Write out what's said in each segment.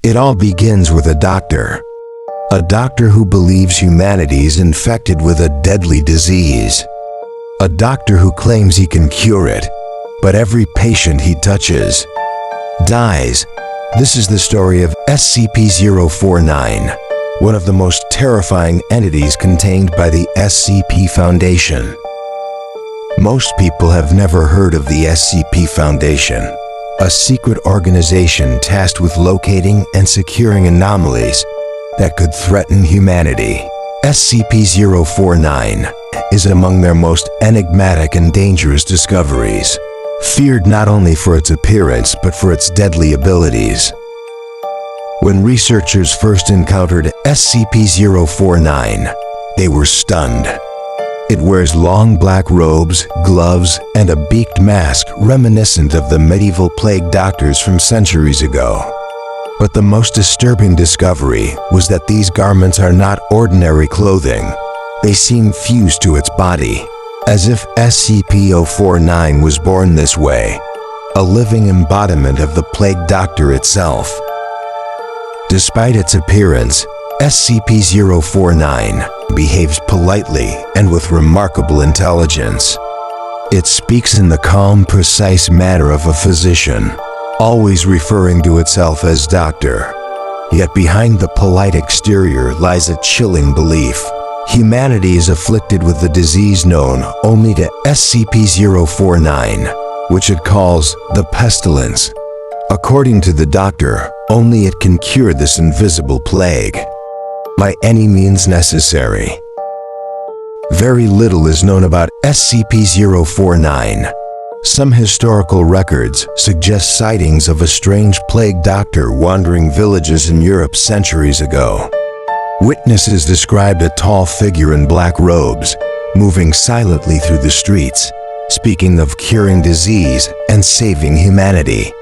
It all begins with a doctor. A doctor who believes humanity is infected with a deadly disease. A doctor who claims he can cure it, but every patient he touches dies. This is the story of SCP-049, one of the most terrifying entities contained by the SCP Foundation. Most people have never heard of the SCP Foundation, a secret organization tasked with locating and securing anomalies that could threaten humanity. SCP-049 is among their most enigmatic and dangerous discoveries, feared not only for its appearance but for its deadly abilities. When researchers first encountered SCP-049, they were stunned. It wears long black robes, gloves, and a beaked mask reminiscent of the medieval plague doctors from centuries ago. But the most disturbing discovery was that these garments are not ordinary clothing. They seem fused to its body, as if SCP-049 was born this way, a living embodiment of the plague doctor itself. Despite its appearance, SCP-049 behaves politely and with remarkable intelligence. It speaks in the calm, precise manner of a physician, always referring to itself as doctor. Yet behind the polite exterior lies a chilling belief. Humanity is afflicted with the disease known only to SCP-049, which it calls the Pestilence. According to the doctor, only it can cure this invisible plague, by any means necessary. Very little is known about SCP-049. Some historical records suggest sightings of a strange plague doctor wandering villages in Europe centuries ago. Witnesses described a tall figure in black robes, moving silently through the streets, speaking of curing disease and saving humanity.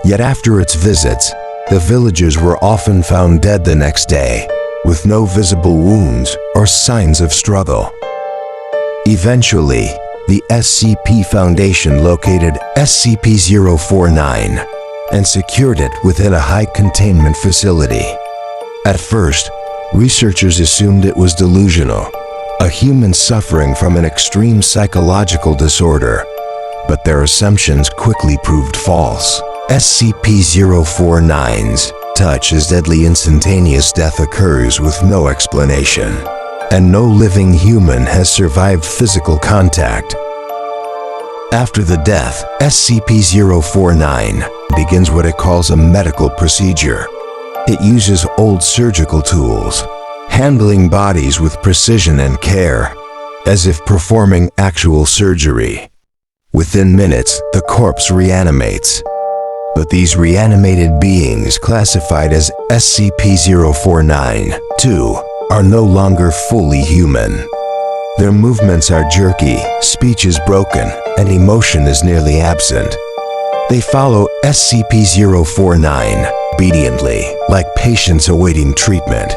Yet after its visits, the villagers were often found dead the next day, with no visible wounds or signs of struggle. Eventually, the SCP Foundation located SCP-049 and secured it within a high-containment facility. At first, researchers assumed it was delusional, a human suffering from an extreme psychological disorder, but their assumptions quickly proved false. SCP-049's touch as deadly instantaneous death occurs with no explanation, and no living human has survived physical contact. After the death, SCP-049 begins what it calls a medical procedure. It uses old surgical tools, handling bodies with precision and care, as if performing actual surgery. Within minutes, the corpse reanimates. But these reanimated beings, classified as SCP-049-2, are no longer fully human. Their movements are jerky, speech is broken, and emotion is nearly absent. They follow SCP-049 obediently, like patients awaiting treatment.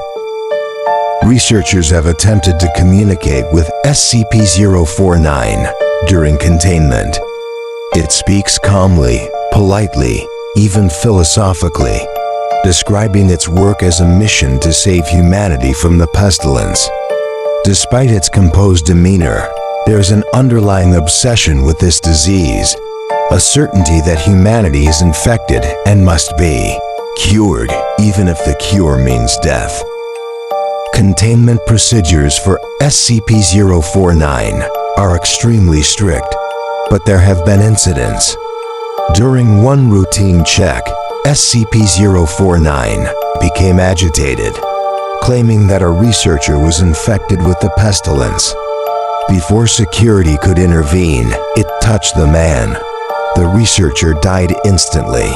Researchers have attempted to communicate with SCP-049 during containment. It speaks calmly, politely, even philosophically, describing its work as a mission to save humanity from the pestilence. Despite its composed demeanor, there is an underlying obsession with this disease, a certainty that humanity is infected and must be cured, even if the cure means death. Containment procedures for SCP-049 are extremely strict, but there have been incidents. During one routine check, SCP-049 became agitated, claiming that a researcher was infected with the pestilence. Before security could intervene, it touched the man. The researcher died instantly.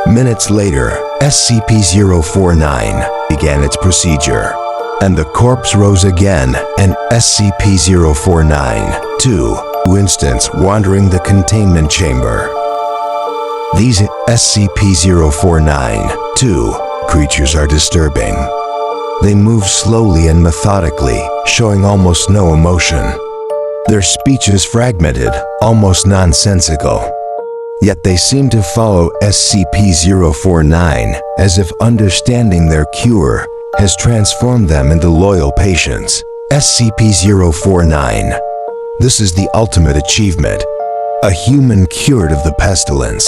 Minutes later, SCP-049 began its procedure, and the corpse rose again, and SCP-049-2 instance wandering the containment chamber. These SCP-049-2 creatures are disturbing. They move slowly and methodically, showing almost no emotion. Their speech is fragmented, almost nonsensical. Yet they seem to follow SCP-049 as if understanding their cure has transformed them into loyal patients. SCP-049. This is the ultimate achievement. A human cured of the pestilence.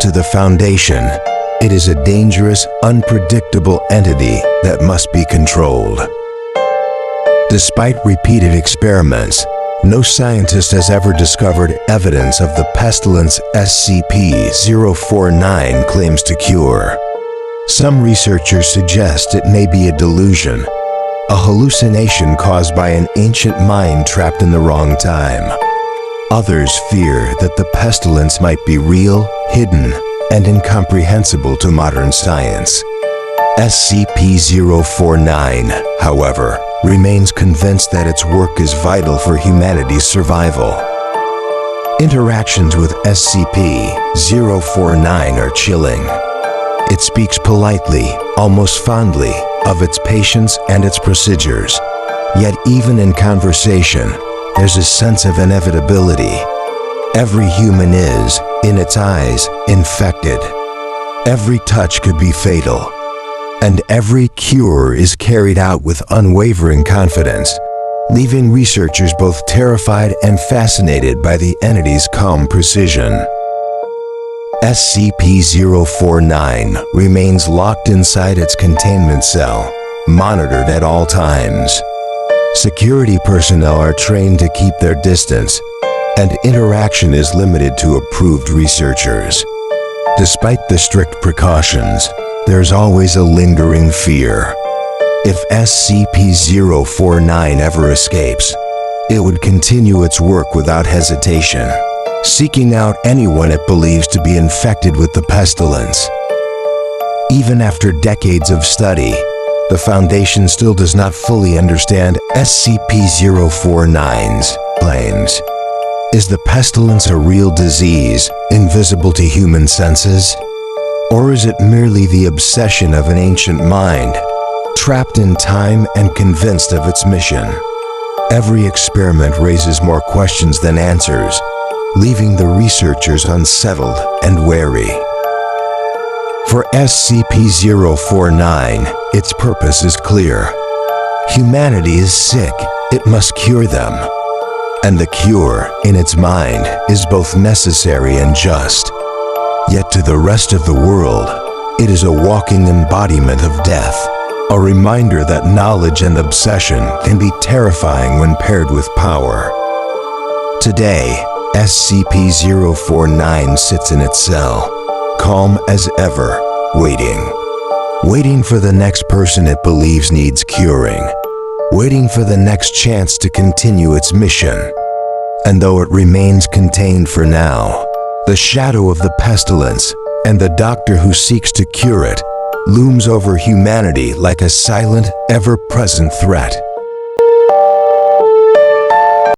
To the Foundation, it is a dangerous, unpredictable entity that must be controlled. Despite repeated experiments, no scientist has ever discovered evidence of the pestilence SCP-049 claims to cure. Some researchers suggest it may be a delusion, a hallucination caused by an ancient mind trapped in the wrong time. Others fear that the pestilence might be real, hidden, and incomprehensible to modern science. SCP-049, however, remains convinced that its work is vital for humanity's survival. Interactions with SCP-049 are chilling. It speaks politely, almost fondly, of its patients and its procedures. Yet even in conversation, there's a sense of inevitability. Every human is, in its eyes, infected. Every touch could be fatal. And every cure is carried out with unwavering confidence, leaving researchers both terrified and fascinated by the entity's calm precision. SCP-049 remains locked inside its containment cell, monitored at all times. Security personnel are trained to keep their distance, and interaction is limited to approved researchers. Despite the strict precautions, there's always a lingering fear. If SCP-049 ever escapes, it would continue its work without hesitation, seeking out anyone it believes to be infected with the pestilence. Even after decades of study, the Foundation still does not fully understand SCP-049's claims. Is the pestilence a real disease, invisible to human senses? Or is it merely the obsession of an ancient mind, trapped in time and convinced of its mission? Every experiment raises more questions than answers, leaving the researchers unsettled and wary. For SCP-049, its purpose is clear. Humanity is sick, it must cure them. And the cure, in its mind, is both necessary and just. Yet to the rest of the world, it is a walking embodiment of death, a reminder that knowledge and obsession can be terrifying when paired with power. Today, SCP-049 sits in its cell, calm as ever, waiting for the next person it believes needs curing, waiting for the next chance to continue its mission. And though it remains contained for now, the shadow of the pestilence and the doctor who seeks to cure it looms over humanity like a silent, ever-present threat.